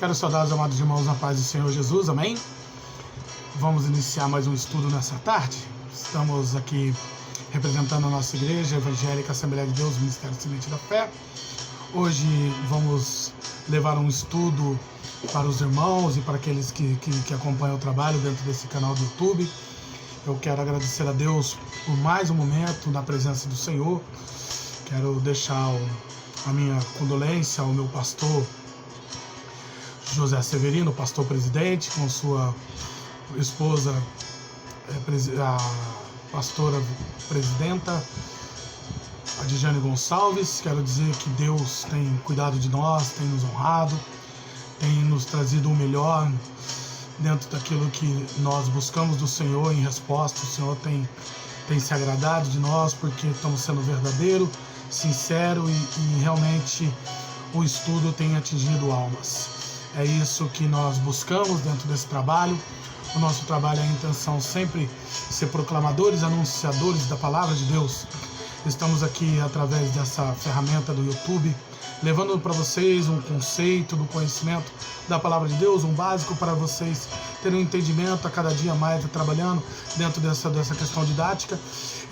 Quero saudar os amados irmãos na paz do Senhor Jesus, amém? Vamos iniciar mais um estudo nessa tarde. Estamos aqui representando a nossa igreja evangélica Assembleia de Deus, Ministério Semente da Fé. Hoje vamos levar um estudo para os irmãos e para aqueles que acompanham o trabalho dentro desse canal do YouTube. Eu quero agradecer a Deus por mais um momento na presença do Senhor. Quero deixar a minha condolência ao meu pastor José Severino, pastor presidente, com sua esposa, a pastora presidenta, a Dijane Gonçalves. Quero dizer que Deus tem cuidado de nós, tem nos honrado, tem nos trazido o melhor dentro daquilo que nós buscamos do Senhor em resposta. O Senhor tem se agradado de nós porque estamos sendo verdadeiro, sincero e realmente o estudo tem atingido almas. É isso que nós buscamos dentro desse trabalho. O nosso trabalho é a intenção sempre ser proclamadores, anunciadores da palavra de Deus. Estamos aqui através dessa ferramenta do YouTube, levando para vocês um conceito do conhecimento da palavra de Deus, um básico para vocês terem um entendimento a cada dia mais, trabalhando dentro dessa questão didática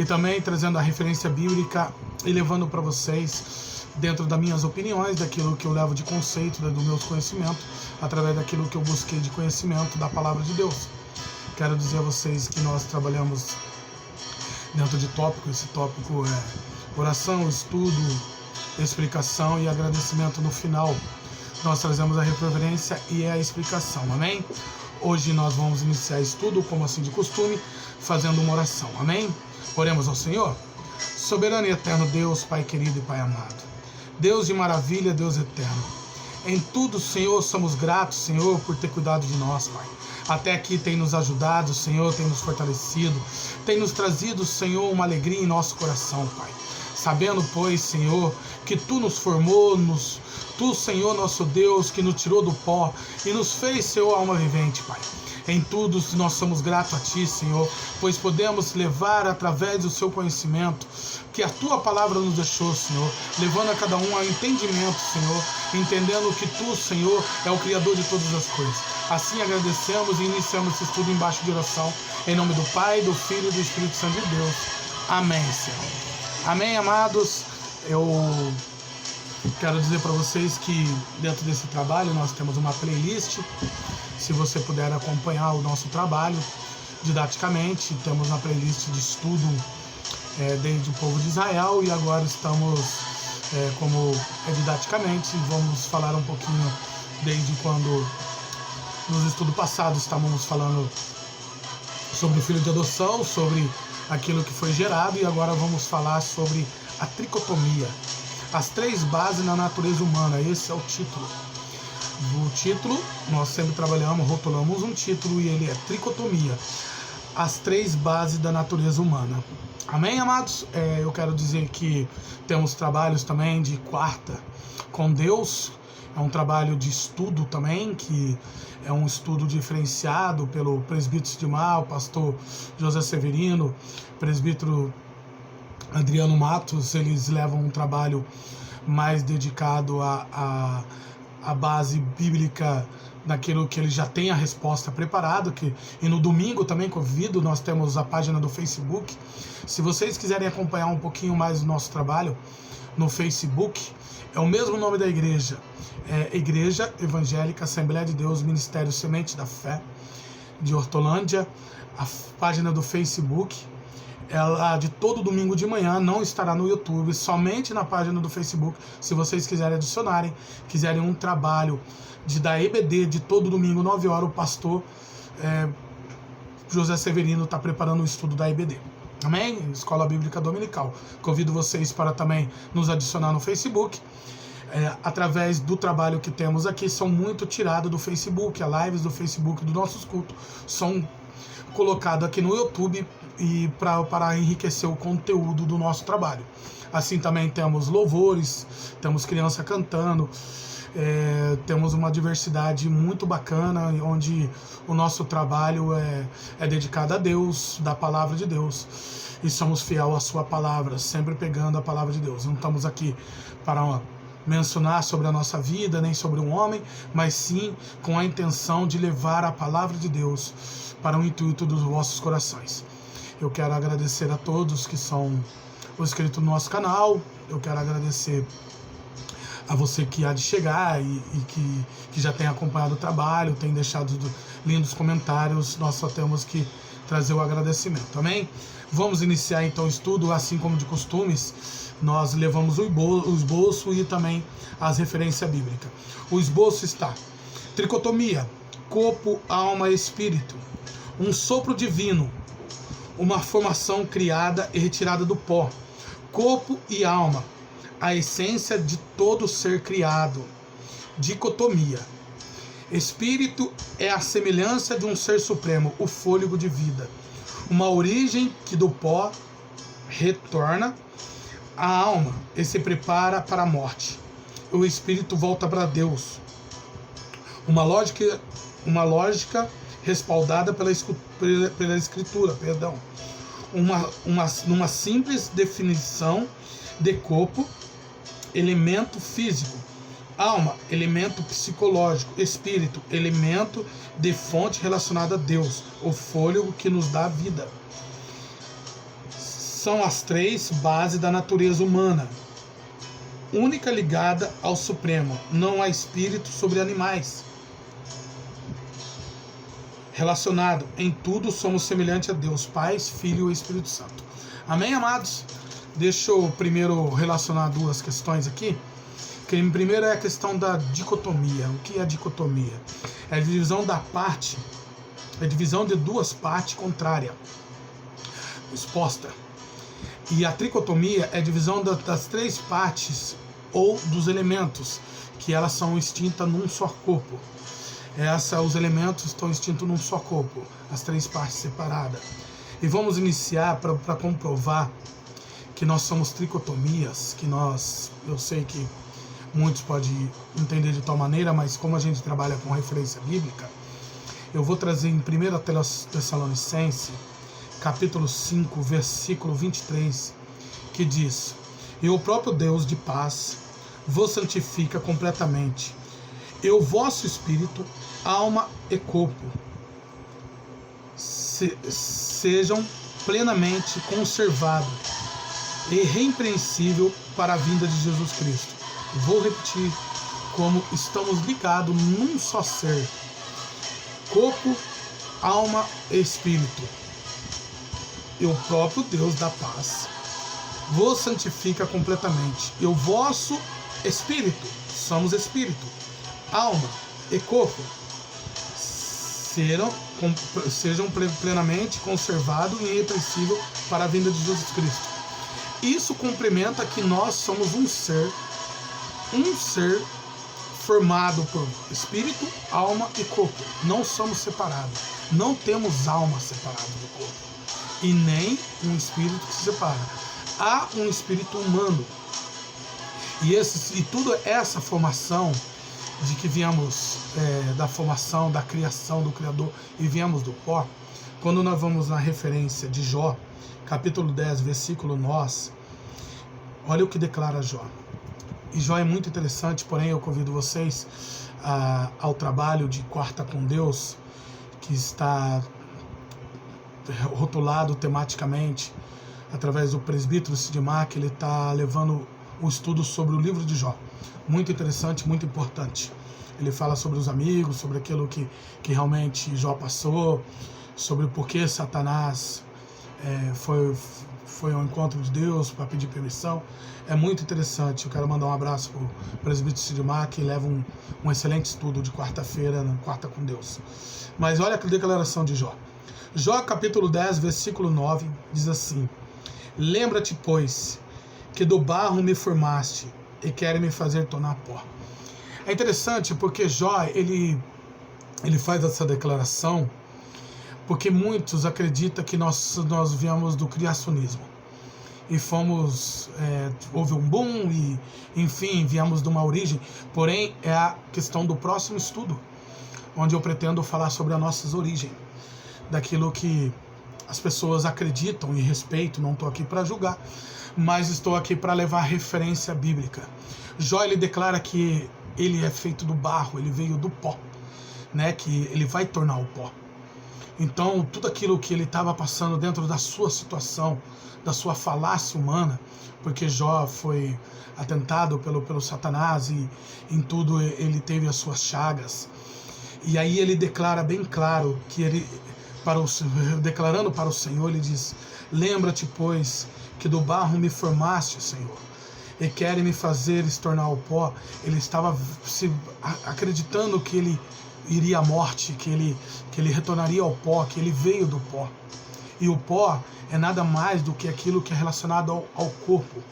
e também trazendo a referência bíblica e levando para vocês dentro das minhas opiniões, daquilo que eu levo de conceito, do meu conhecimento, através daquilo que eu busquei de conhecimento da palavra de Deus. Quero dizer a vocês que nós trabalhamos dentro de tópico. Esse tópico é oração, estudo, explicação e agradecimento no final. Nós trazemos a reverência e a explicação, amém? Hoje nós vamos iniciar estudo, como assim de costume, fazendo uma oração, amém? Oremos ao Senhor. Soberano e eterno Deus, Pai querido e Pai amado, Deus de maravilha, Deus eterno, em tudo, Senhor, somos gratos, Senhor, por ter cuidado de nós, Pai. Até aqui tem nos ajudado, Senhor, tem nos fortalecido, tem nos trazido, Senhor, uma alegria em nosso coração, Pai. Sabendo, pois, Senhor, que Tu nos formou, Tu, Senhor, nosso Deus, que nos tirou do pó e nos fez, Senhor, alma vivente, Pai. Em tudo nós somos gratos a Ti, Senhor, pois podemos levar através do Seu conhecimento que a Tua palavra nos deixou, Senhor, levando a cada um ao entendimento, Senhor, entendendo que Tu, Senhor, é o Criador de todas as coisas. Assim agradecemos e iniciamos esse estudo embaixo de oração, em nome do Pai, do Filho e do Espírito Santo de Deus. Amém, Senhor. Amém, amados. Eu quero dizer para vocês que dentro desse trabalho nós temos uma playlist. Se você puder acompanhar o nosso trabalho didaticamente, temos uma playlist de estudo desde o povo de Israel e agora estamos, como é didaticamente, vamos falar um pouquinho desde quando nos estudos passados estávamos falando sobre o filho de adoção, sobre aquilo que foi gerado e agora vamos falar sobre a tricotomia. As três bases na natureza humana, esse é o título. O título, nós sempre rotulamos um título e ele é tricotomia, as três bases da natureza humana. Amém, amados? Eu quero dizer que temos trabalhos também de quarta com Deus, é um trabalho de estudo também, que é um estudo diferenciado pelo presbítero Sidmar, o pastor José Severino, presbítero Adriano Matos. Eles levam um trabalho mais dedicado a base bíblica naquilo que ele já tem a resposta preparado, e no domingo também convido, nós temos a página do Facebook. Se vocês quiserem acompanhar um pouquinho mais do nosso trabalho no Facebook, é o mesmo nome da igreja, é Igreja Evangélica Assembleia de Deus, Ministério Semente da Fé de Hortolândia. A página do Facebook, ela de todo domingo de manhã não estará no YouTube, somente na página do Facebook. Se vocês quiserem quiserem um trabalho da EBD de todo domingo, 9 horas, o pastor José Severino está preparando o estudo da EBD. Amém? Escola Bíblica Dominical. Convido vocês para também nos adicionar no Facebook. Através do trabalho que temos aqui, são muito tirados do Facebook, as lives do Facebook dos nossos cultos são colocados aqui no YouTube e para enriquecer o conteúdo do nosso trabalho. Assim também temos louvores, temos criança cantando, temos uma diversidade muito bacana, onde o nosso trabalho é dedicado a Deus, da palavra de Deus, e somos fiel à sua palavra, sempre pegando a palavra de Deus. Não estamos aqui para mencionar sobre a nossa vida, nem sobre um homem, mas sim com a intenção de levar a palavra de Deus para o intuito dos vossos corações. Eu quero agradecer a todos que são inscritos no nosso canal. Eu quero agradecer a você que há de chegar e que já tem acompanhado o trabalho, tem deixado lindos comentários. Nós só temos que trazer o agradecimento, amém? Vamos iniciar então o estudo, assim como de costumes. Nós levamos o esboço e também as referências bíblicas. O esboço está: tricotomia, corpo, alma e espírito, um sopro divino, uma formação criada e retirada do pó, corpo e alma, a essência de todo ser criado. Dicotomia, espírito é a semelhança de um ser supremo, o fôlego de vida, uma origem que do pó retorna à alma e se prepara para a morte. O espírito volta para Deus. Uma lógica respaldada pela escritura, numa simples definição de corpo, elemento físico, alma, elemento psicológico, espírito, elemento de fonte relacionada a Deus, o fôlego que nos dá vida. São as três bases da natureza humana, única ligada ao Supremo. Não há espírito sobre animais. Relacionado em tudo, somos semelhantes a Deus, Pai, Filho e Espírito Santo. Amém, amados? Deixa eu primeiro relacionar duas questões aqui. Que primeiro é a questão da dicotomia. O que é a dicotomia? É a divisão de duas partes contrárias, exposta. E a tricotomia é a divisão das três partes ou dos elementos, que elas são extintas num só corpo. Os elementos estão extintos num só corpo, as três partes separadas. E vamos iniciar para comprovar que nós somos tricotomias, eu sei que muitos podem entender de tal maneira, mas como a gente trabalha com referência bíblica, eu vou trazer em 1 Tessalonicenses, capítulo 5, versículo 23, que diz: e o próprio Deus de paz vos santifica completamente, e o vosso espírito, alma e corpo sejam plenamente conservados e irrepreensível para a vinda de Jesus Cristo. Vou repetir: como estamos ligados num só ser, corpo, alma e espírito, e o próprio Deus da paz vos santifica completamente, e o vosso espírito, somos espírito, alma e corpo, sejam plenamente conservados e irrepreensível para a vinda de Jesus Cristo. Isso complementa que nós somos um ser formado por espírito, alma e corpo. Não somos separados. Não temos alma separada do corpo. E nem um espírito que se separa. Há um espírito humano. E toda essa formação de que viemos da formação, da criação do Criador e viemos do pó, quando nós vamos na referência de Jó, capítulo 10, versículo 9, olha o que declara Jó. E Jó é muito interessante, porém eu convido vocês ao trabalho de Quarta com Deus, que está rotulado tematicamente através do presbítero Sidmar, que ele está levando um estudo sobre o livro de Jó. Muito interessante, muito importante. Ele fala sobre os amigos, sobre aquilo que realmente Jó passou, sobre o porquê Satanás foi ao encontro de Deus para pedir permissão. É muito interessante. Eu quero mandar um abraço para o presbítero Sidmar, que leva um excelente estudo de quarta-feira, na Quarta com Deus. Mas olha a declaração de Jó. Jó, capítulo 10, versículo 9, diz assim: lembra-te, pois, que do barro me formaste e quer me fazer tornar pó. É interessante porque Jó, ele faz essa declaração porque muitos acreditam que nós viemos do criacionismo e houve um boom e, enfim, viemos de uma origem. Porém, é a questão do próximo estudo, onde eu pretendo falar sobre as nossas origens, daquilo que as pessoas acreditam e respeitam. Não estou aqui para julgar, mas estou aqui para levar referência bíblica. Jó, ele declara que ele é feito do barro, ele veio do pó, né? Que ele vai tornar o pó. Então, tudo aquilo que ele estava passando dentro da sua situação, da sua falácia humana, porque Jó foi atentado pelo Satanás e em tudo ele teve as suas chagas. E aí ele declara bem claro que ele, declarando para o Senhor, ele diz: lembra-te, pois, que do barro me formaste, Senhor, e querem me fazer tornar o pó. Ele estava acreditando que ele iria à morte, que ele retornaria ao pó, que ele veio do pó. E o pó é nada mais do que aquilo que é relacionado ao corpo.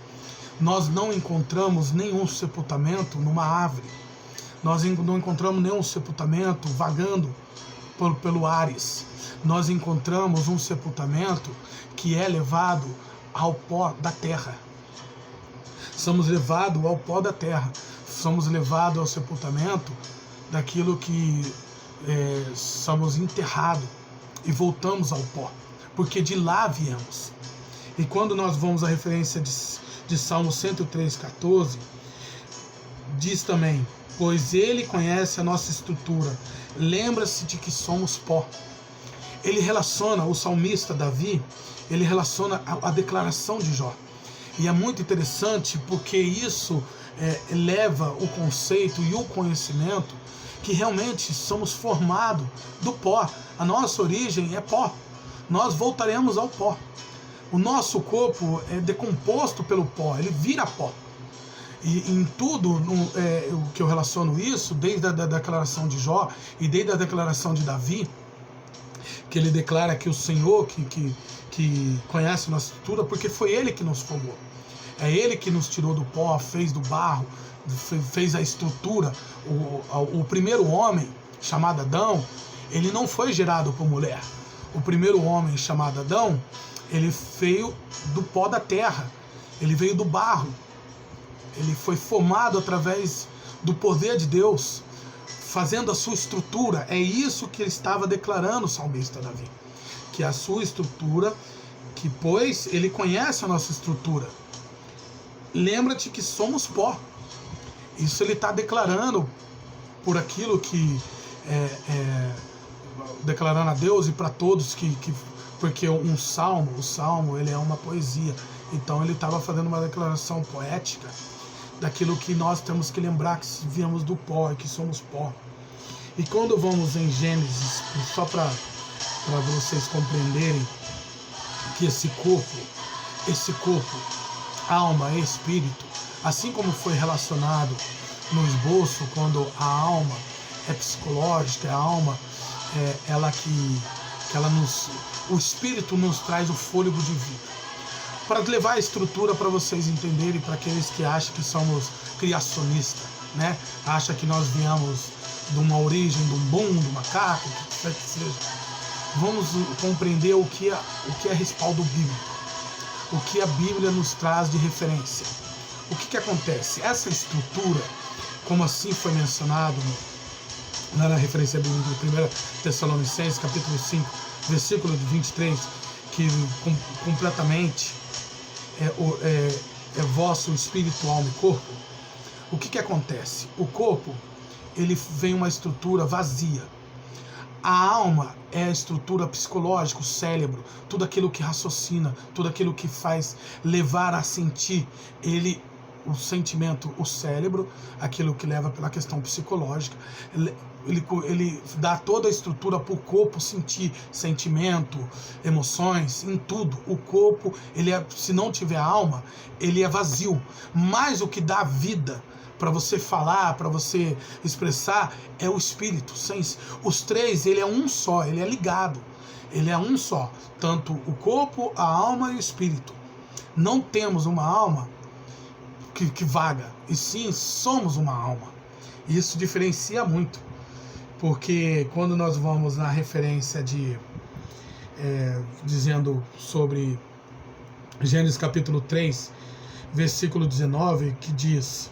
Nós não encontramos nenhum sepultamento numa árvore. Nós não encontramos nenhum sepultamento vagando pelo ares. Nós encontramos um sepultamento que é levado ao pó da terra. Somos levados ao pó da terra. Somos levados ao sepultamento daquilo que somos enterrados e voltamos ao pó, porque de lá viemos. E quando nós vamos à referência de Salmo 103:14, diz também: pois ele conhece a nossa estrutura, lembra-se de que somos pó. Ele relaciona, o salmista Davi, ele relaciona a declaração de Jó. E é muito interessante porque isso leva o conceito e o conhecimento que realmente somos formados do pó. A nossa origem é pó. Nós voltaremos ao pó. O nosso corpo é decomposto pelo pó, ele vira pó. E em tudo o que eu relaciono isso, desde a declaração de Jó e desde a declaração de Davi, que ele declara que o Senhor que conhece nossa estrutura, porque foi ele que nos formou. É ele que nos tirou do pó, fez do barro, fez a estrutura. O primeiro homem, chamado Adão, ele não foi gerado por mulher. O primeiro homem, chamado Adão, ele veio do pó da terra, ele veio do barro. Ele foi formado através do poder de Deus, fazendo a sua estrutura. É isso que ele estava declarando, o salmista Davi. Que a sua estrutura, que pois ele conhece a nossa estrutura. Lembra-te que somos pó. Isso ele está declarando por aquilo que declarando a Deus e para todos porque o salmo ele é uma poesia. Então ele estava fazendo uma declaração poética daquilo que nós temos que lembrar, que viemos do pó e que somos pó. E quando vamos em Gênesis, só para vocês compreenderem que esse corpo, alma e espírito, assim como foi relacionado no esboço, quando a alma é psicológica, a alma o espírito nos traz o fôlego de vida. Para levar a estrutura para vocês entenderem, para aqueles que acham que somos criacionistas, né? Acha que nós viemos de uma origem, de um boom, do macaco, o que quer que seja. Vamos compreender o que é respaldo bíblico, o que a Bíblia nos traz de referência. O que acontece? Essa estrutura, como assim foi mencionado na referência bíblica de 1 Tessalonicenses, capítulo 5, versículo 23, que completamente é vosso espírito, alma e corpo. O que acontece? O corpo, ele vem uma estrutura vazia. A alma é a estrutura psicológica, o cérebro, tudo aquilo que raciocina, tudo aquilo que faz levar a sentir. O sentimento, o cérebro, aquilo que leva pela questão psicológica, ele dá toda a estrutura para o corpo sentir sentimento, emoções, em tudo. O corpo, se não tiver alma, ele é vazio. Mas o que dá vida para você falar, para você expressar, é o espírito. Os três, ele é um só, ele é ligado. Ele é um só, tanto o corpo, a alma e o espírito. Não temos uma alma que vaga, e sim somos uma alma. Isso diferencia muito, porque quando nós vamos na referência dizendo sobre Gênesis capítulo 3, versículo 19, que diz: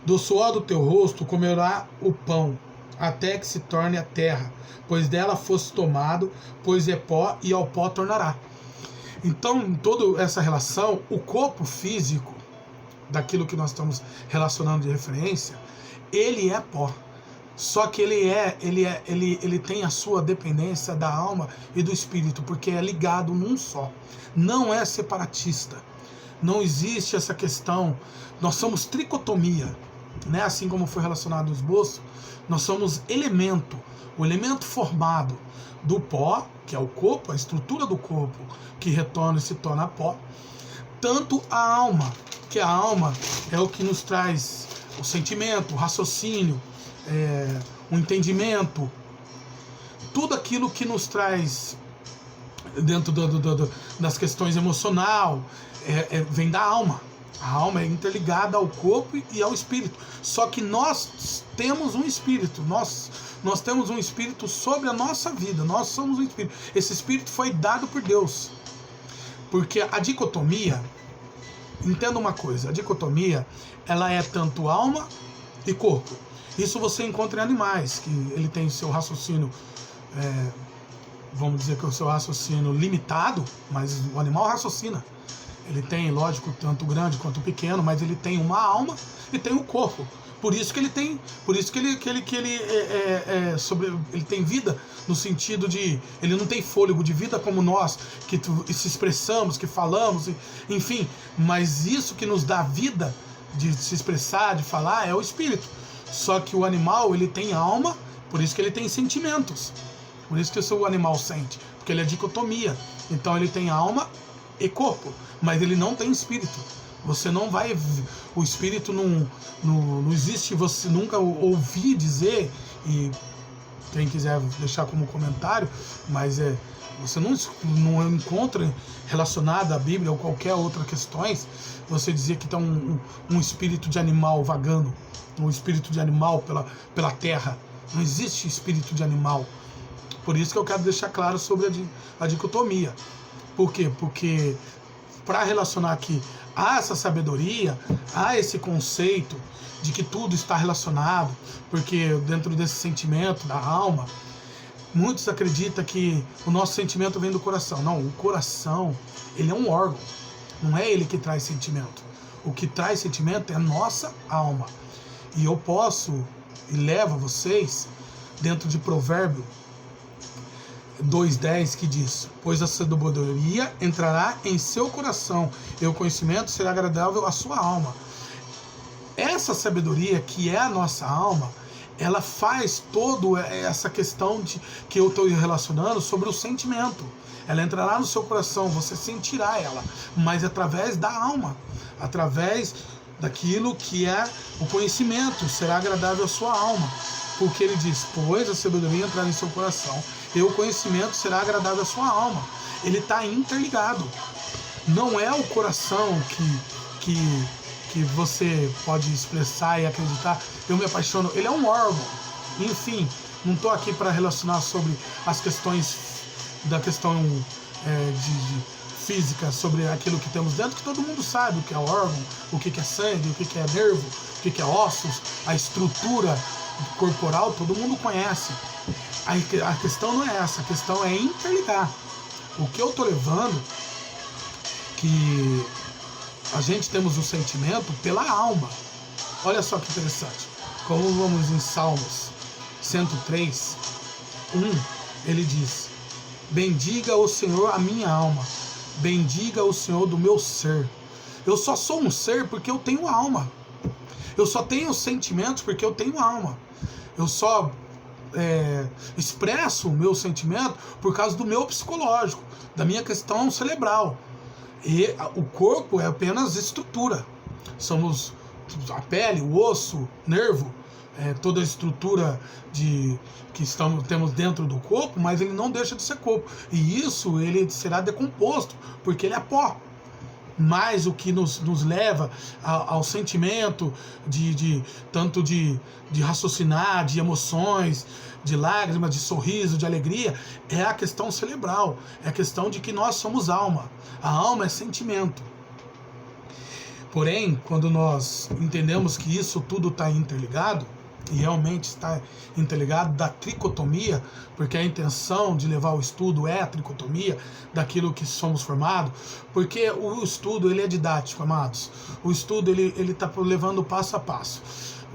do suor do teu rosto comerá o pão, até que se torne a terra, pois dela fosse tomado, pois é pó e ao pó tornará. Então, em toda essa relação, o corpo físico, daquilo que nós estamos relacionando de referência, ele é pó. Só que ele tem a sua dependência da alma e do espírito, porque é ligado num só. Não é separatista. Não existe essa questão. Nós somos tricotomia, né? Assim como foi relacionado no esboço, nós somos elemento. O elemento formado do pó, que é o corpo, a estrutura do corpo, que retorna e se torna pó. Tanto a alma, que a alma é o que nos traz o sentimento, o raciocínio, o entendimento, tudo aquilo que nos traz dentro das questões emocional, vem da alma. A alma é interligada ao corpo e ao espírito. Só que nós temos um espírito, nós temos um espírito sobre a nossa vida, nós somos um espírito. Esse espírito foi dado por Deus. Porque a dicotomia, entenda uma coisa, a dicotomia, ela é tanto alma e corpo. Isso você encontra em animais, que ele tem seu raciocínio, vamos dizer que o seu raciocínio limitado, mas o animal raciocina. Ele tem, lógico, tanto grande quanto pequeno, mas ele tem uma alma e tem um corpo. Por isso que ele tem, ele tem vida, no sentido de, ele não tem fôlego de vida como nós, que se expressamos, que falamos, enfim. Mas isso que nos dá vida, de se expressar, de falar, é o espírito. Só que o animal, ele tem alma, por isso que ele tem sentimentos. Por isso que o animal sente, porque ele é dicotomia. Então ele tem alma e corpo, mas ele não tem espírito. Você não vai... O espírito não existe, você nunca ouvir dizer, e quem quiser deixar como comentário, mas você não encontra relacionado à Bíblia ou qualquer outra questões, você dizer que tem um espírito de animal vagando, um espírito de animal pela terra. Não existe espírito de animal. Por isso que eu quero deixar claro sobre a dicotomia. Por quê? Porque para relacionar aqui a essa sabedoria, a esse conceito de que tudo está relacionado, porque dentro desse sentimento da alma, muitos acreditam que o nosso sentimento vem do coração. Não, o coração, ele é um órgão, não é ele que traz sentimento. O que traz sentimento é a nossa alma. E eu posso, e levo vocês, dentro de Provérbio 2:10, que diz: pois a sabedoria entrará em seu coração, e o conhecimento será agradável à sua alma. Essa sabedoria, que é a nossa alma, ela faz toda essa questão que eu estou relacionando sobre o sentimento. Ela entrará no seu coração, você sentirá ela, mas através da alma, através daquilo que é o conhecimento, será agradável à sua alma. Porque ele diz: pois a sabedoria entrará em seu coração, e o conhecimento será agradável à sua alma. Ele está interligado. Não é o coração que você pode expressar e acreditar, eu me apaixono. Ele é um órgão. Enfim, não estou aqui para relacionar sobre as questões da questão de física, sobre aquilo que temos dentro, que todo mundo sabe o que é órgão, o que é sangue, o que é nervo, o que é ossos, a estrutura corporal, todo mundo conhece. A questão não é essa, a questão é interligar. O que eu estou levando, que a gente temos o sentimento pela alma. Olha só que interessante. Como vamos em Salmos 103, 1, ele diz: bendiga o Senhor a minha alma, bendiga o Senhor do meu ser. Eu só sou um ser porque eu tenho alma. Eu só tenho sentimentos porque eu tenho alma. Eu só expresso o meu sentimento por causa do meu psicológico, da minha questão cerebral. E o corpo é apenas estrutura. Somos a pele, o osso, nervo, toda a estrutura que temos dentro do corpo, mas ele não deixa de ser corpo. E isso ele será decomposto, porque ele é pó. Mas o que nos leva ao sentimento tanto de raciocinar, de emoções, de lágrimas, de sorriso, de alegria, é a questão cerebral, é a questão de que nós somos alma. A alma é sentimento. Porém, quando nós entendemos que isso tudo está interligado, e realmente está interligado, da tricotomia, porque a intenção de levar o estudo é a tricotomia daquilo que somos formados, porque o estudo ele é didático, amados. O estudo ele está levando passo a passo.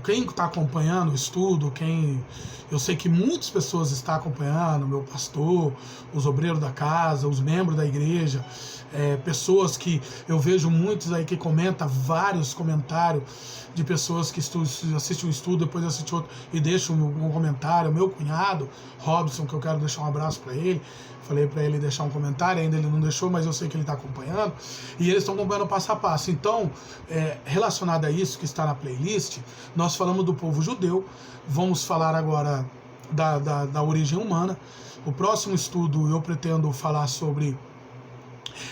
Quem está acompanhando o estudo, eu sei que muitas pessoas estão acompanhando, meu pastor, os obreiros da casa, os membros da igreja, pessoas que eu vejo muitos aí que comentam, vários comentários de pessoas que assistem um estudo, depois assistem outro e deixam um comentário. Meu cunhado, Robson, que eu quero deixar um abraço para ele, falei para ele deixar um comentário, ainda ele não deixou, mas eu sei que ele está acompanhando, e eles estão acompanhando passo a passo. Então, relacionado a isso que está na playlist, nós falamos do povo judeu, vamos falar agora da origem humana. O próximo estudo eu pretendo falar sobre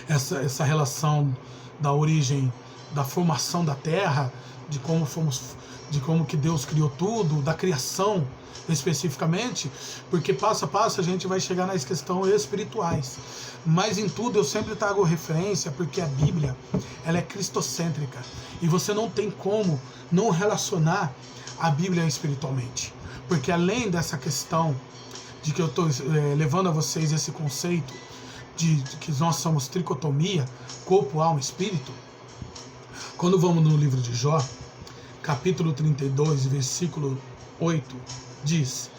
essa relação da origem, da formação da terra, de como que Deus criou tudo, da criação especificamente, porque passo a passo a gente vai chegar nas questões espirituais. Mas em tudo eu sempre trago referência, porque a Bíblia ela é cristocêntrica, e você não tem como não relacionar a Bíblia espiritualmente, porque além dessa questão de que eu estou levando a vocês esse conceito de que nós somos tricotomia, corpo, alma, espírito, quando vamos no livro de Jó, capítulo 32, versículo 8, diz,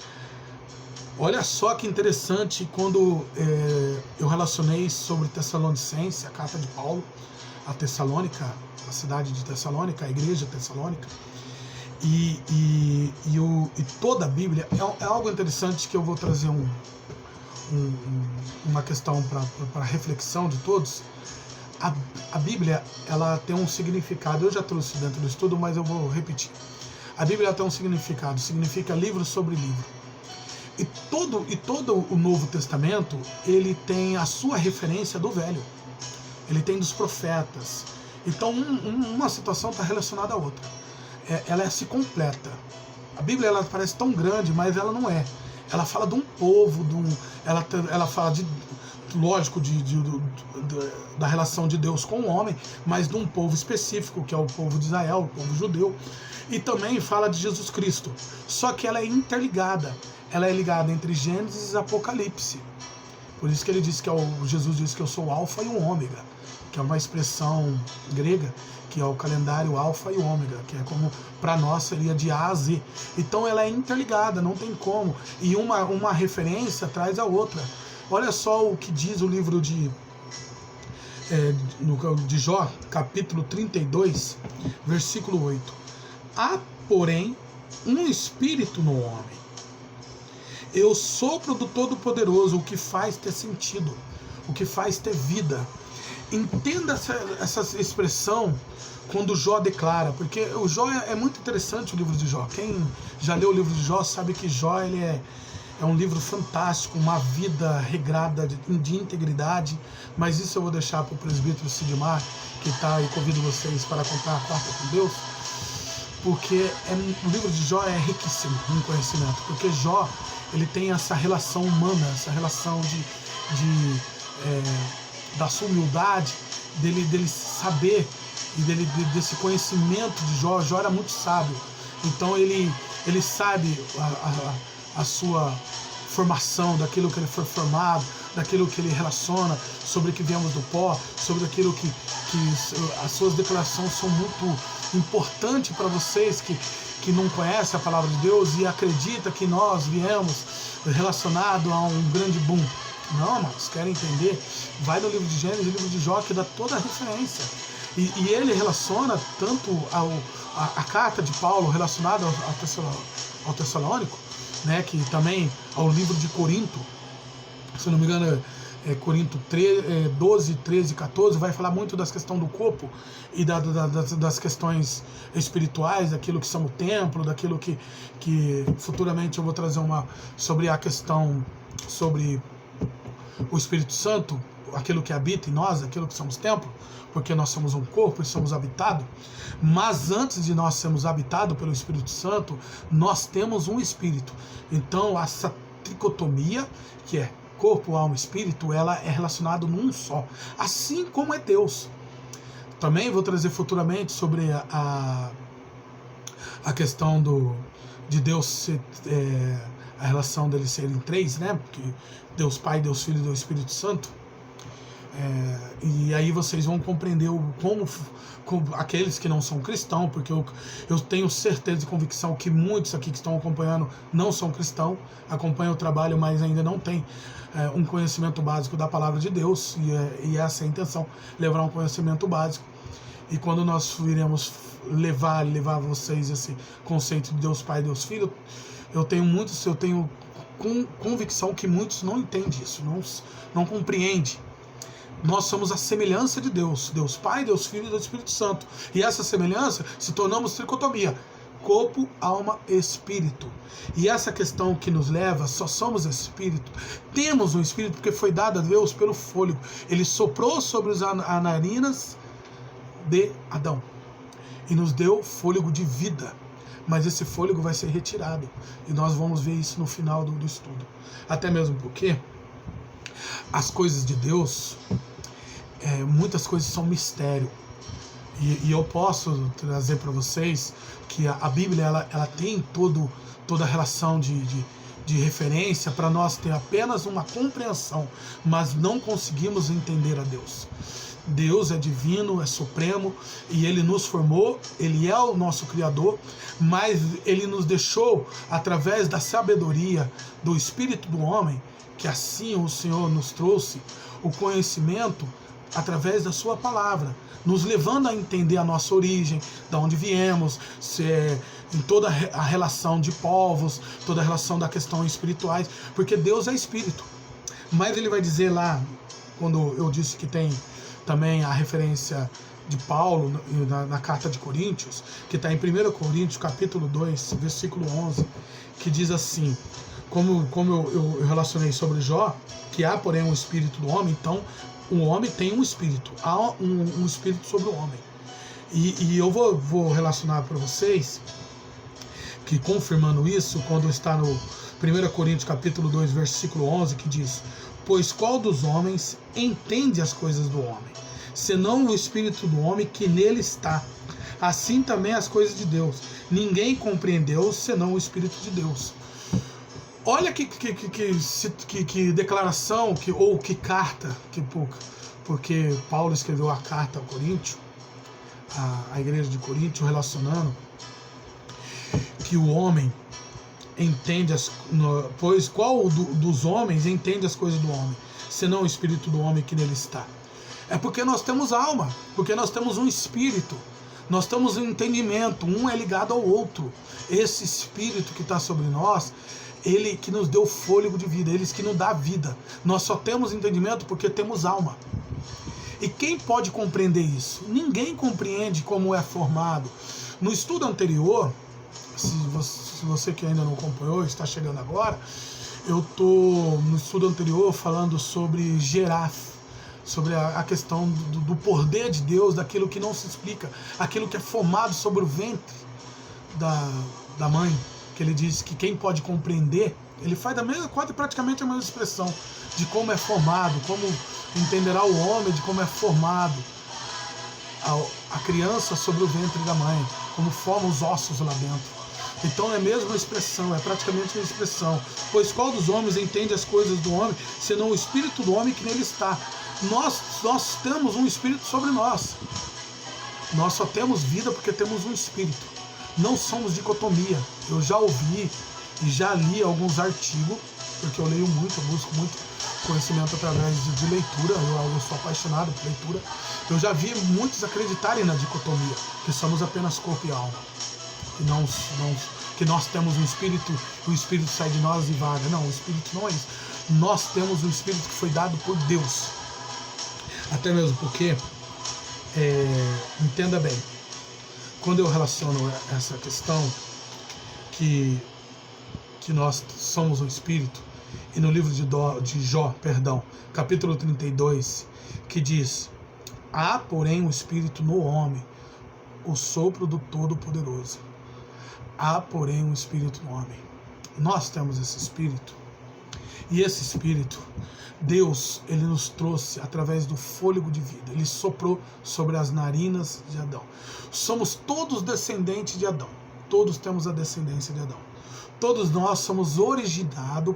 olha só que interessante, quando eu relacionei sobre Tessalonicense, a carta de Paulo a Tessalônica, a cidade de Tessalônica, a igreja tessalônica, e toda a Bíblia, é algo interessante que eu vou trazer uma questão para reflexão de todos. A Bíblia, ela tem um significado, eu já trouxe dentro do estudo, mas eu vou repetir. A Bíblia tem um significado, significa livro sobre livro. E todo o Novo Testamento, ele tem a sua referência do Velho. Ele tem dos profetas. Então, uma situação está relacionada à outra. Ela se completa. A Bíblia, ela parece tão grande, mas ela não é. Ela fala de um povo, ela fala lógico, da relação de Deus com o homem, mas de um povo específico, que é o povo de Israel, o povo judeu, e também fala de Jesus Cristo. Só que ela é interligada, ela é ligada entre Gênesis e Apocalipse. Por isso que ele disse Jesus disse que eu sou o Alfa e o Ômega, que é uma expressão grega, que é o calendário Alfa e Ômega, que é como para nós seria de A a Z. Então ela é interligada, não tem como, e uma referência traz a outra. Olha só o que diz o livro de Jó, capítulo 32, versículo 8. Há, porém, um espírito no homem, e o sopro do Todo-Poderoso, o que faz ter sentido, o que faz ter vida. Entenda essa expressão quando Jó declara, porque o Jó é muito interessante, o livro de Jó. Quem já leu o livro de Jó sabe que Jó ele é um livro fantástico, uma vida regrada de integridade, mas isso eu vou deixar para o presbítero Sidmar, que está e convido vocês para contar a quarta com Deus, porque o livro de Jó é riquíssimo em conhecimento, porque Jó ele tem essa relação humana, essa relação da sua humildade, dele saber, e desse conhecimento de Jó. Jó era muito sábio, então ele sabe a sua formação, daquilo que ele foi formado, daquilo que ele relaciona, sobre que viemos do pó, sobre aquilo que as suas declarações são muito importantes para vocês que não conhecem a palavra de Deus e acredita que nós viemos relacionado a um grande boom. Não, mas querem entender? Vai no livro de Gênesis e livro de Jó, que dá toda a referência. E ele relaciona tanto a carta de Paulo relacionada ao Tessalônico, né, que também ao livro de Corinto, se não me engano Corinto 12, 13, 14, vai falar muito das questões do corpo e das questões espirituais, daquilo que são o templo, daquilo que futuramente eu vou trazer sobre a questão sobre o Espírito Santo, aquilo que habita em nós, aquilo que somos templo, porque nós somos um corpo e somos habitados. Mas antes de nós sermos habitados pelo Espírito Santo, nós temos um Espírito. Então essa tricotomia, que é corpo, alma e espírito, ela é relacionada num só, assim como é Deus. Também vou trazer futuramente sobre a questão de Deus ser, a relação deles serem três, né? Porque Deus Pai, Deus Filho e Deus Espírito Santo. E aí vocês vão compreender como aqueles que não são cristãos, porque eu tenho certeza e convicção que muitos aqui que estão acompanhando não são cristãos, acompanham o trabalho, mas ainda não tem um conhecimento básico da palavra de Deus, e essa é a intenção, levar um conhecimento básico. E quando nós iremos levar vocês esse conceito de Deus Pai, Deus Filho, eu tenho convicção que muitos não entendem isso, não compreendem. Nós somos a semelhança de Deus, Deus Pai, Deus Filho e Deus Espírito Santo. E essa semelhança se tornamos tricotomia, corpo, alma, espírito. E essa questão que nos leva, só somos espírito. Temos um espírito porque foi dado a Deus pelo fôlego. Ele soprou sobre as narinas de Adão e nos deu fôlego de vida. Mas esse fôlego vai ser retirado. E nós vamos ver isso no final do estudo. Até mesmo porque as coisas de Deus, muitas coisas são mistério. E eu posso trazer para vocês que a Bíblia ela tem toda a relação de referência para nós ter apenas uma compreensão, mas não conseguimos entender a Deus. Deus é divino, é supremo, e Ele nos formou, Ele é o nosso Criador, mas Ele nos deixou, através da sabedoria do Espírito do homem, que assim o Senhor nos trouxe o conhecimento através da sua palavra, nos levando a entender a nossa origem, de onde viemos, em toda a relação de povos, toda a relação da questão espirituais, porque Deus é Espírito. Mas Ele vai dizer lá, quando eu disse que tem também a referência de Paulo na carta de Coríntios, que está em 1 Coríntios capítulo 2, versículo 11, que diz assim, como eu relacionei sobre Jó, que há porém um espírito do homem, então o homem tem um espírito, há um espírito sobre o homem. E eu vou relacionar para vocês, que confirmando isso, quando está no 1 Coríntios capítulo 2, versículo 11, que diz: pois qual dos homens entende as coisas do homem, senão o espírito do homem que nele está? Assim também as coisas de Deus. Ninguém compreendeu, senão o Espírito de Deus. Olha que declaração, ou que carta, porque Paulo escreveu a carta ao Coríntios, a igreja de Coríntios, relacionando que o homem entende pois qual dos homens entende as coisas do homem, senão o espírito do homem que nele está? É porque nós temos alma, porque nós temos um espírito, nós temos um entendimento, um é ligado ao outro. Esse espírito que está sobre nós, ele que nos deu fôlego de vida, ele que nos dá vida. Nós só temos entendimento porque temos alma. E quem pode compreender isso? Ninguém compreende como é formado. No estudo anterior, se você que ainda não acompanhou, está chegando agora, eu estou no estudo anterior falando sobre gerar, sobre a questão do poder de Deus, daquilo que não se explica, aquilo que é formado sobre o ventre da mãe, que ele diz que quem pode compreender, ele faz praticamente a mesma expressão, de como é formado, como entenderá o homem, de como é formado a criança sobre o ventre da mãe, como formam os ossos lá dentro. Então é a mesma expressão, é praticamente a expressão. Pois qual dos homens entende as coisas do homem, senão o espírito do homem que nele está? Nós temos um espírito sobre nós. Nós só temos vida porque temos um espírito. Não somos dicotomia. Eu já ouvi e já li alguns artigos, porque eu leio muito, eu busco muito conhecimento através de leitura, eu sou apaixonado por leitura. Eu já vi muitos acreditarem na dicotomia, que somos apenas corpo e alma. Que nós temos um espírito, o espírito sai de nós e vaga. Não, o espírito não é isso. Nós temos um espírito que foi dado por Deus. Até mesmo porque, entenda bem, quando eu relaciono essa questão que nós somos um espírito, e no livro de Jó, capítulo 32, que diz: há porém um espírito no homem, o sopro do Todo-Poderoso. Há porém um espírito no homem. Nós temos esse espírito, e esse espírito, Deus, ele nos trouxe através do fôlego de vida. Ele soprou sobre as narinas de Adão. Somos todos descendentes de Adão. Todos temos a descendência de Adão. Todos nós somos originados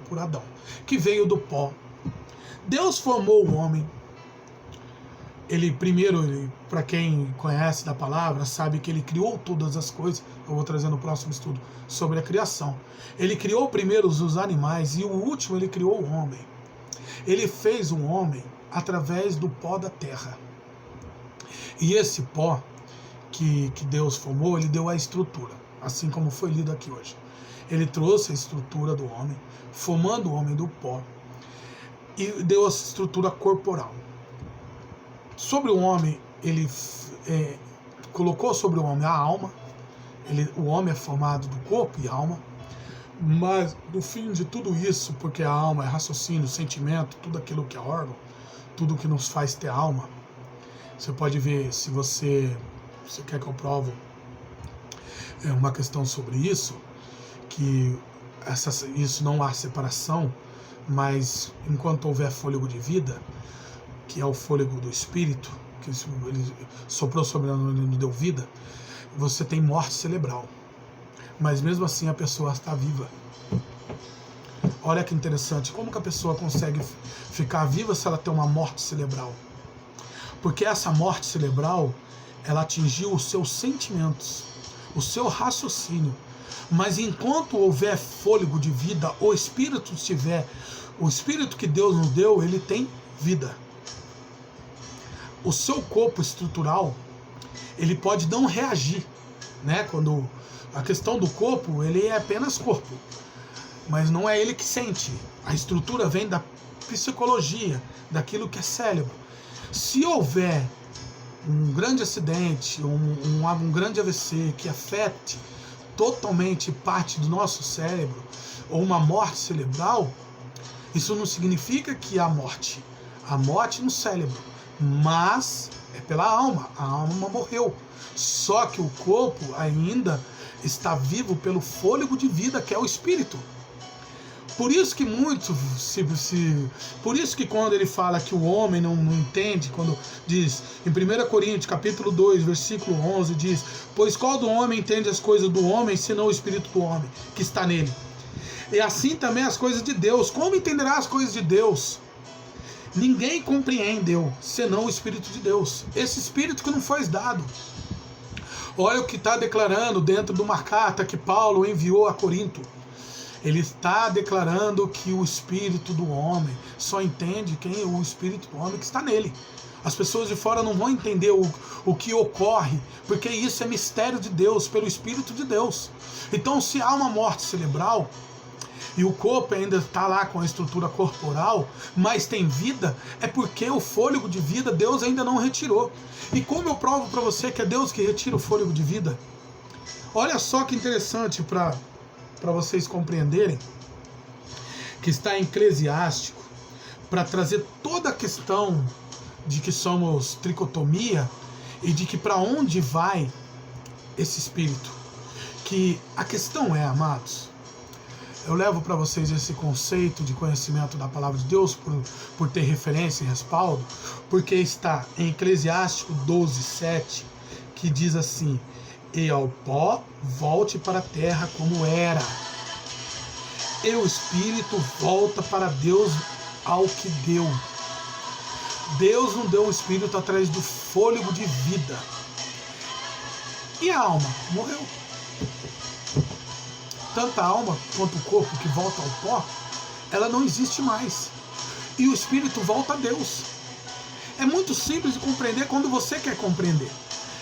por Adão, que veio do pó. Deus formou o homem. Para quem conhece da palavra, sabe que ele criou todas as coisas. Eu vou trazer no próximo estudo sobre a criação. Ele criou primeiro os animais e o último ele criou o homem. Ele fez um homem através do pó da terra. E esse pó que Deus formou, ele deu a estrutura, assim como foi lido aqui hoje. Ele trouxe a estrutura do homem, formando o homem do pó, e deu a estrutura corporal. Sobre o homem, ele colocou sobre o homem a alma. O homem é formado do corpo e alma, mas no fim de tudo isso, porque a alma é raciocínio, sentimento, tudo aquilo que é órgão, tudo que nos faz ter alma. Você pode ver, se você quer que eu prove uma questão sobre isso, que isso não há separação, mas enquanto houver fôlego de vida, que é o fôlego do espírito, que ele soprou sobre nós e nos deu vida, você tem morte cerebral. Mas mesmo assim a pessoa está viva. Olha que interessante, como que a pessoa consegue ficar viva se ela tem uma morte cerebral? Porque essa morte cerebral, ela atingiu os seus sentimentos, o seu raciocínio. Mas enquanto houver fôlego de vida, o espírito que Deus nos deu, ele tem vida. O seu corpo estrutural, ele pode não reagir, né? Quando a questão do corpo, ele é apenas corpo, mas não é ele que sente. A estrutura vem da psicologia, daquilo que é cérebro. Se houver um grande acidente, um grande AVC que afete totalmente parte do nosso cérebro, ou uma morte cerebral, isso não significa que há morte. Há morte no cérebro, mas é pela alma. A alma morreu. Só que o corpo ainda está vivo pelo fôlego de vida, que é o espírito. Por isso que por isso que quando ele fala que o homem não entende, quando diz em 1 Coríntios capítulo 2, versículo 11, diz: pois qual do homem entende as coisas do homem, senão o espírito do homem que está nele? E assim também as coisas de Deus. Como entenderá as coisas de Deus? Ninguém compreendeu, senão o Espírito de Deus. Esse Espírito que não foi dado. Olha o que está declarando dentro de uma carta que Paulo enviou a Corinto. Ele está declarando que o Espírito do homem só entende o Espírito do homem que está nele. As pessoas de fora não vão entender o que ocorre, porque isso é mistério de Deus, pelo Espírito de Deus. Então, se há uma morte cerebral, e o corpo ainda está lá com a estrutura corporal, mas tem vida, é porque o fôlego de vida Deus ainda não retirou. E como eu provo para você que é Deus que retira o fôlego de vida? Olha só que interessante para vocês compreenderem, que está em Eclesiástico, para trazer toda a questão de que somos tricotomia e de que para onde vai esse espírito. Que a questão é, amados, eu levo para vocês esse conceito de conhecimento da palavra de Deus por ter referência e respaldo, porque está em Eclesiástico 12:7, que diz assim: e ao pó volte para a terra como era, e o espírito volta para Deus ao que deu. Deus não deu o espírito atrás do fôlego de vida. E a alma morreu. Tanto a alma quanto o corpo que volta ao pó, ela não existe mais. E o espírito volta a Deus. É muito simples de compreender quando você quer compreender.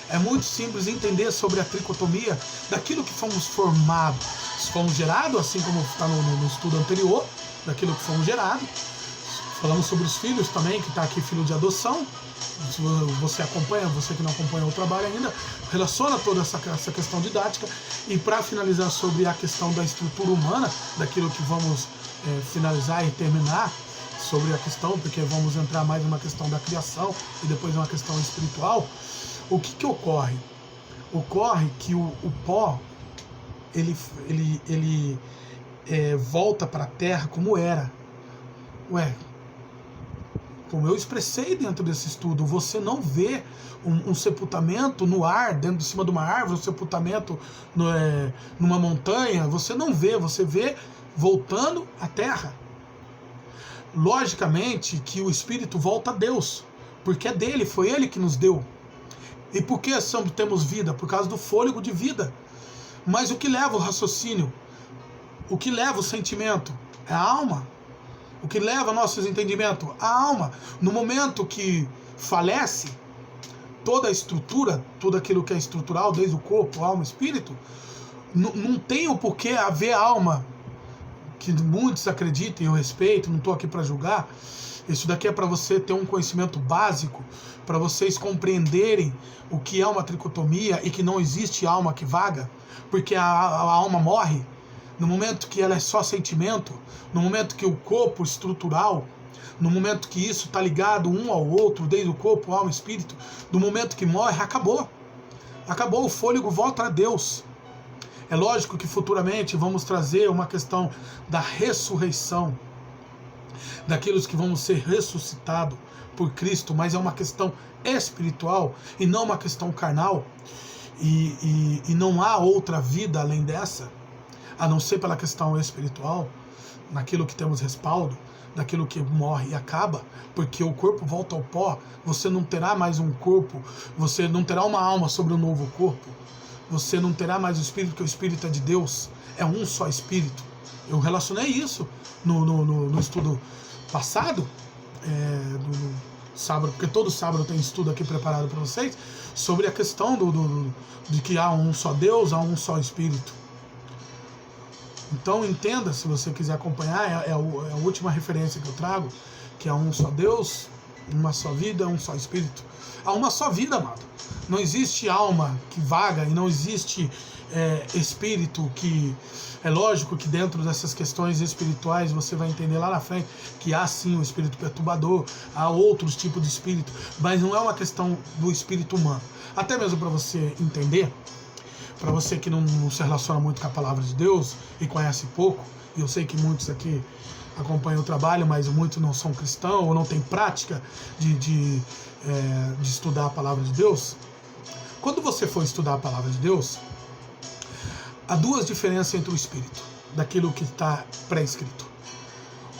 É muito simples entender sobre a tricotomia daquilo que fomos formados. Fomos gerados, assim como está no estudo anterior, daquilo que fomos gerados. Falamos sobre os filhos também, que está aqui, filho de adoção. Se você acompanha, você que não acompanha o trabalho ainda, relaciona toda essa questão didática. E para finalizar sobre a questão da estrutura humana, daquilo que vamos finalizar e terminar sobre a questão, porque vamos entrar mais numa questão da criação e depois numa questão espiritual. O que ocorre? Ocorre que o pó, ele volta para a terra como era. Ué, como eu expressei dentro desse estudo, você não vê um sepultamento no ar, dentro de cima de uma árvore, um sepultamento numa montanha, você não vê, você vê voltando à terra. Logicamente que o espírito volta a Deus, porque é dele, foi ele que nos deu. E por que temos vida? Por causa do fôlego de vida. Mas o que leva o raciocínio? O que leva o sentimento? É a alma. O que leva nossos entendimentos? A alma. No momento que falece toda a estrutura, tudo aquilo que é estrutural, desde o corpo, alma, espírito, não tem o porquê haver alma, que muitos acreditam, eu respeito, não estou aqui para julgar. Isso daqui é para você ter um conhecimento básico, para vocês compreenderem o que é uma tricotomia e que não existe alma que vaga, porque a alma morre no momento que ela é só sentimento, no momento que o corpo estrutural, no momento que isso está ligado um ao outro, desde o corpo, alma e espírito, no momento que morre, acabou. Acabou, o fôlego volta a Deus. É lógico que futuramente vamos trazer uma questão da ressurreição, daqueles que vão ser ressuscitados por Cristo, mas é uma questão espiritual e não uma questão carnal, e não há outra vida além dessa, a não ser pela questão espiritual, naquilo que temos respaldo, daquilo que morre e acaba, porque o corpo volta ao pó, você não terá mais um corpo, você não terá uma alma sobre um novo corpo, você não terá mais o espírito, porque o espírito é de Deus, é um só espírito. Eu relacionei isso no estudo passado, no sábado, porque todo sábado tem estudo aqui preparado para vocês, sobre a questão de que há um só Deus, há um só espírito. Então entenda, se você quiser acompanhar, é a última referência que eu trago, que é um só Deus, uma só vida, um só espírito. Há uma só vida, amado. Não existe alma que vaga e não existe espírito que... É lógico que dentro dessas questões espirituais você vai entender lá na frente que há sim o espírito perturbador, há outros tipos de espírito, mas não é uma questão do espírito humano. Até mesmo para você entender, para você que não se relaciona muito com a palavra de Deus e conhece pouco, e eu sei que muitos aqui acompanham o trabalho, mas muitos não são cristãos ou não têm prática de estudar a palavra de Deus. Quando você for estudar a palavra de Deus, há duas diferenças entre o espírito, daquilo que está pré-escrito.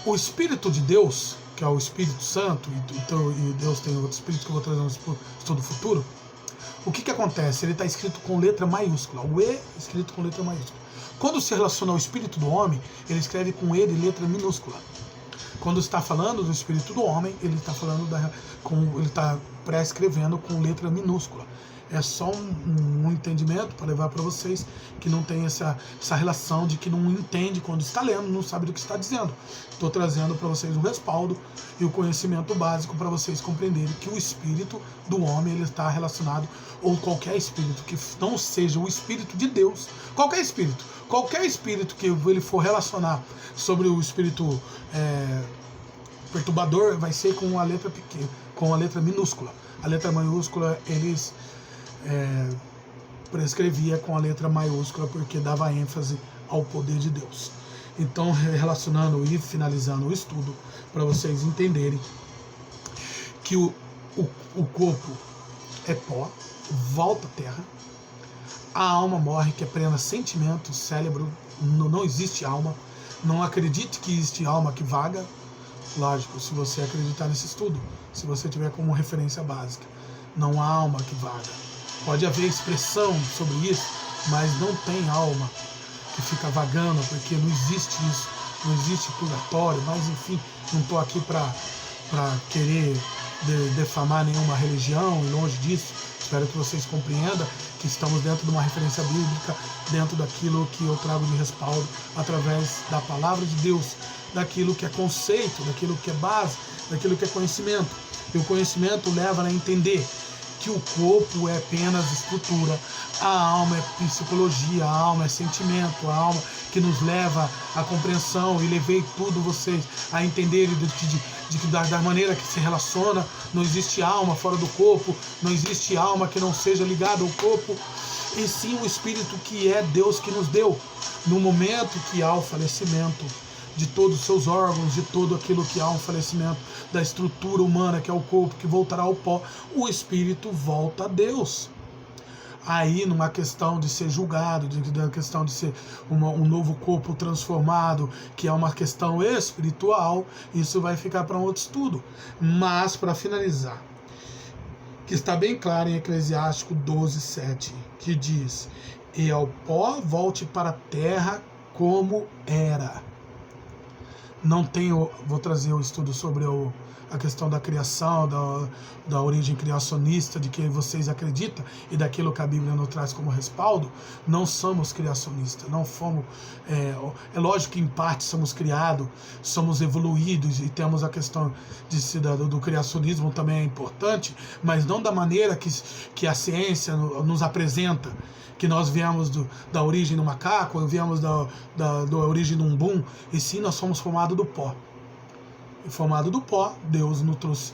O espírito de Deus, que é o Espírito Santo, e Deus tem outro espírito que eu vou trazer no estudo futuro. O que acontece? Ele está escrito com letra maiúscula, o E escrito com letra maiúscula. Quando se relaciona ao espírito do homem, ele escreve com E de letra minúscula. Quando está falando do espírito do homem, ele está falando ele está pré-escrevendo com letra minúscula. É só um entendimento para levar para vocês que não tem essa relação de que não entende quando está lendo, não sabe do que está dizendo. Estou trazendo para vocês o respaldo e o conhecimento básico para vocês compreenderem que o espírito do homem ele está relacionado, ou qualquer espírito que não seja o espírito de Deus, qualquer espírito que ele for relacionar sobre o espírito perturbador vai ser com a letra pequena, com a letra minúscula. A letra maiúscula eles prescrevia com a letra maiúscula porque dava ênfase ao poder de Deus. Então, relacionando e finalizando o estudo, para vocês entenderem que o corpo é pó, volta à terra, a alma morre, que é apenas sentimento, cérebro, não existe alma, não acredite que existe alma que vaga. Lógico, se você acreditar nesse estudo, se você tiver como referência básica, não há alma que vaga. Pode haver expressão sobre isso, mas não tem alma que fica vagando, porque não existe isso, não existe purgatório, mas enfim, não estou aqui para querer defamar nenhuma religião, e longe disso. Espero que vocês compreendam que estamos dentro de uma referência bíblica, dentro daquilo que eu trago de respaldo, através da palavra de Deus, daquilo que é conceito, daquilo que é base, daquilo que é conhecimento. E o conhecimento leva a entender que o corpo é apenas estrutura, a alma é psicologia, a alma é sentimento, a alma que nos leva à compreensão, e levei tudo vocês a entenderem da maneira que se relaciona. Não existe alma fora do corpo, não existe alma que não seja ligada ao corpo, e sim o espírito que é Deus que nos deu. No momento que há o falecimento, de todos os seus órgãos, de todo aquilo que há um falecimento da estrutura humana, que é o corpo, que voltará ao pó, o espírito volta a Deus. Aí, numa questão de ser julgado, na questão de ser um novo corpo transformado, que é uma questão espiritual, isso vai ficar para um outro estudo. Mas, para finalizar, que está bem claro em Eclesiástico 12:7, que diz: e ao pó volte para a terra como era. Não tenho, vou trazer o estudo sobre a questão da criação, da origem criacionista, de que vocês acreditam, e daquilo que a Bíblia nos traz como respaldo. Não somos criacionistas, não fomos, é lógico que em parte somos criados, somos evoluídos, e temos a questão do criacionismo também é importante, mas não da maneira que a ciência nos apresenta, que nós viemos da origem do macaco, viemos da origem do umbum, e sim nós somos formados do pó. E formado do pó, Deus nos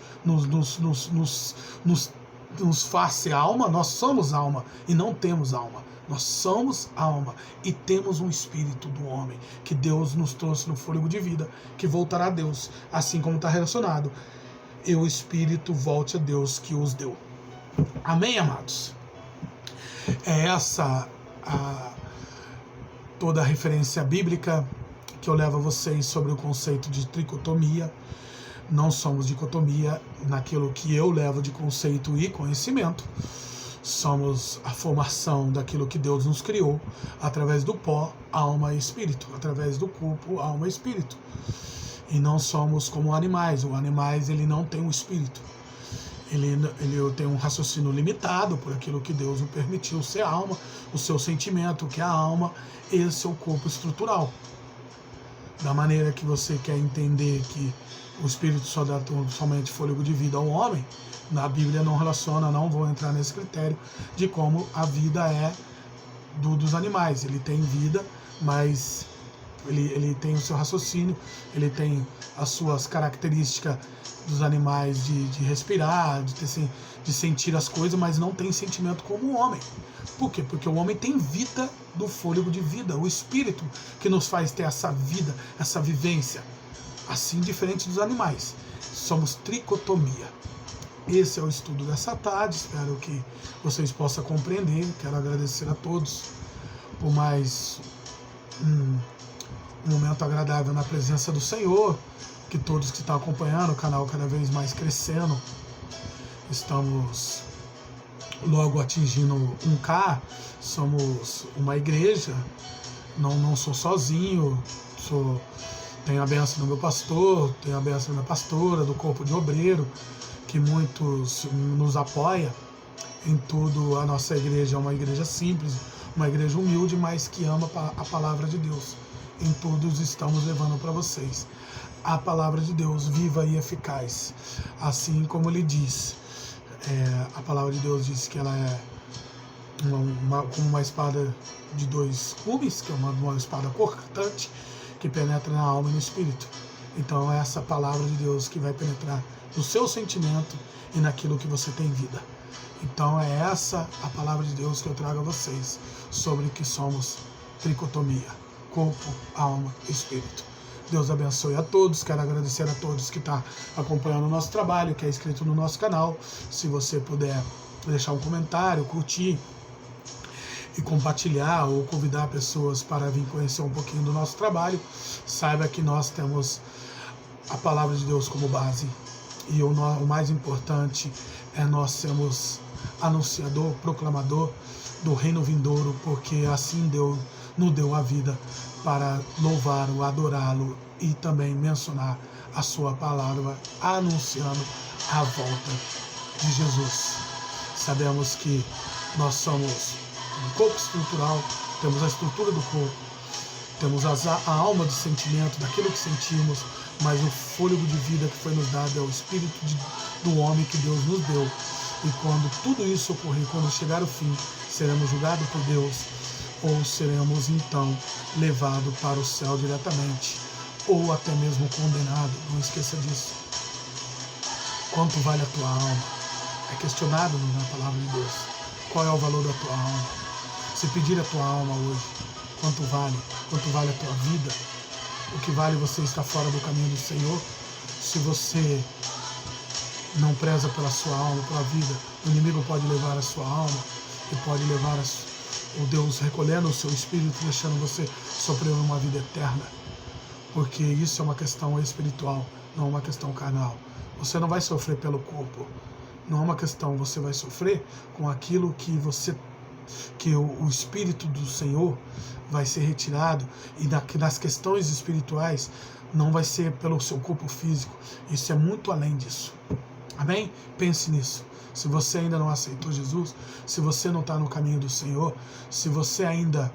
faz ser alma. Nós somos alma e não temos alma. Nós somos alma e temos um espírito do homem que Deus nos trouxe no fôlego de vida, que voltará a Deus, assim como está relacionado. E o espírito volte a Deus que os deu. Amém, amados? É essa toda a referência bíblica que eu levo a vocês sobre o conceito de tricotomia. Não somos dicotomia naquilo que eu levo de conceito e conhecimento. Somos a formação daquilo que Deus nos criou através do pó, alma e espírito, através do corpo, alma e espírito. E não somos como animais. O animais, ele não tem um espírito. Ele tem um raciocínio limitado por aquilo que Deus o permitiu ser alma, o seu sentimento, que é a alma, e o seu corpo estrutural. Da maneira que você quer entender que o espírito só dá somente fôlego de vida ao homem, na Bíblia não relaciona, não vou entrar nesse critério de como a vida é dos animais. Ele tem vida, mas ele tem o seu raciocínio, ele tem as suas características dos animais de respirar, de sentir as coisas, mas não tem sentimento como o homem. Por quê? Porque o homem tem vida do fôlego de vida, o espírito que nos faz ter essa vida, essa vivência, assim diferente dos animais. Somos tricotomia. Esse é o estudo dessa tarde, espero que vocês possam compreender. Quero agradecer a todos por mais um momento agradável na presença do Senhor, que todos que estão acompanhando o canal cada vez mais crescendo, estamos logo atingindo 1K, somos uma igreja, não sou sozinho, tenho a bênção do meu pastor, tenho a bênção da minha pastora, do corpo de obreiro, que muitos nos apoia em tudo. A nossa igreja é uma igreja simples, uma igreja humilde, mas que ama a palavra de Deus. Em todos estamos levando para vocês a palavra de Deus viva e eficaz, assim como ele diz. A palavra de Deus diz que ela é como uma espada de 2 gumes, que é uma espada cortante, que penetra na alma e no espírito. Então é essa palavra de Deus que vai penetrar no seu sentimento e naquilo que você tem vida. Então é essa a palavra de Deus que eu trago a vocês sobre que somos tricotomia, corpo, alma e espírito. Deus abençoe a todos. Quero agradecer a todos que estão acompanhando o nosso trabalho, que é inscrito no nosso canal. Se você puder deixar um comentário, curtir e compartilhar, ou convidar pessoas para vir conhecer um pouquinho do nosso trabalho, saiba que nós temos a palavra de Deus como base. E o mais importante é nós sermos anunciador, proclamador do reino vindouro, porque assim Deus nos deu a vida para louvá-lo, adorá-lo e também mencionar a sua palavra, anunciando a volta de Jesus. Sabemos que nós somos um corpo estrutural, temos a estrutura do corpo, temos a alma de sentimento, daquilo que sentimos, mas o fôlego de vida que foi nos dado é o espírito do homem que Deus nos deu. E quando tudo isso ocorrer, quando chegar o fim, seremos julgados por Deus, ou seremos então levados para o céu diretamente, ou até mesmo condenados. Não esqueça disso. Quanto vale a tua alma? É questionado na palavra de Deus. Qual é o valor da tua alma? Se pedir a tua alma hoje, quanto vale? Quanto vale a tua vida? O que vale você estar fora do caminho do Senhor se você não preza pela sua alma, pela vida. O inimigo pode levar a sua alma e pode levar o Deus recolhendo o seu espírito, deixando você sofrer uma vida eterna. Porque isso é uma questão espiritual, não é uma questão carnal. Você não vai sofrer pelo corpo. Não é uma questão, você vai sofrer com aquilo que o Espírito do Senhor vai ser retirado, e nas questões espirituais não vai ser pelo seu corpo físico. Isso é muito além disso. Amém? Pense nisso. Se você ainda não aceitou Jesus, se você não está no caminho do Senhor, se você ainda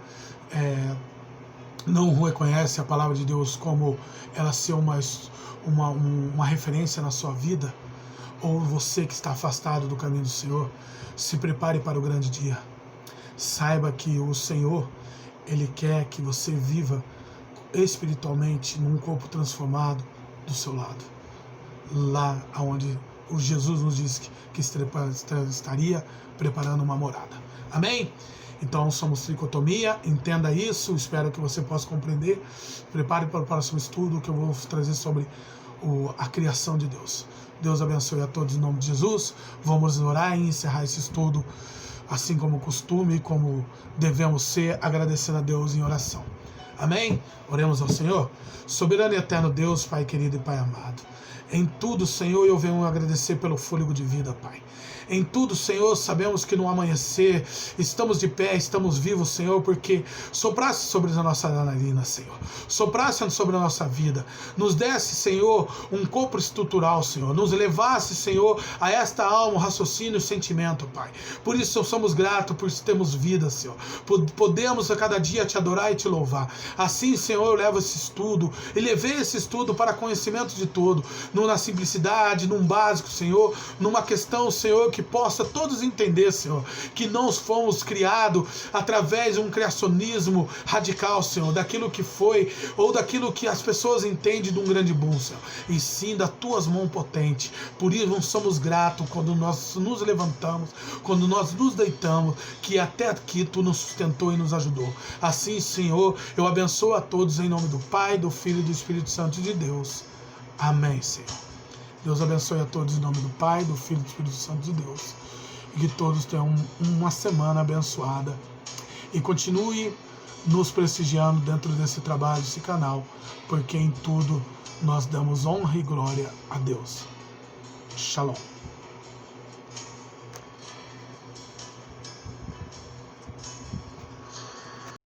não reconhece a palavra de Deus como ela ser uma referência na sua vida, ou você que está afastado do caminho do Senhor, se prepare para o grande dia. Saiba que o Senhor, Ele quer que você viva espiritualmente num corpo transformado do seu lado. Lá onde o Jesus nos disse que estaria preparando uma morada. Amém? Então somos Tricotomia, entenda isso, espero que você possa compreender. Prepare para o próximo estudo que eu vou trazer sobre a criação de Deus. Deus abençoe a todos em nome de Jesus. Vamos orar e encerrar esse estudo assim como costume, como devemos ser, agradecendo a Deus em oração. Amém? Oremos ao Senhor. Soberano e eterno Deus, Pai querido e Pai amado, em tudo, Senhor, eu venho agradecer pelo fôlego de vida, Pai. Em tudo, Senhor, sabemos que no amanhecer estamos de pé, estamos vivos, Senhor, porque sopraste sobre a nossa narina, Senhor. Sopraste sobre a nossa vida. Nos desse, Senhor, um corpo estrutural, Senhor. Nos levasse, Senhor, a esta alma, raciocínio e sentimento, Pai. Por isso, somos gratos por termos vida, Senhor. Podemos a cada dia te adorar e te louvar. Assim, Senhor, eu levo esse estudo e levei esse estudo para conhecimento de todo, na simplicidade, num básico, Senhor, numa questão, Senhor, que possa todos entender, Senhor, que não fomos criados através de um criacionismo radical, Senhor, daquilo que foi, ou daquilo que as pessoas entendem de um grande boom, Senhor, e sim das tuas mãos potentes. Por isso somos gratos quando nós nos levantamos, quando nós nos deitamos, que até aqui tu nos sustentou e nos ajudou. Assim, Senhor, eu abençoo a todos em nome do Pai, do Filho e do Espírito Santo de Deus. Amém, Senhor. Deus abençoe a todos em nome do Pai, do Filho e do Espírito Santo de Deus. E que todos tenham uma semana abençoada. E continue nos prestigiando dentro desse trabalho, desse canal, porque em tudo nós damos honra e glória a Deus. Shalom.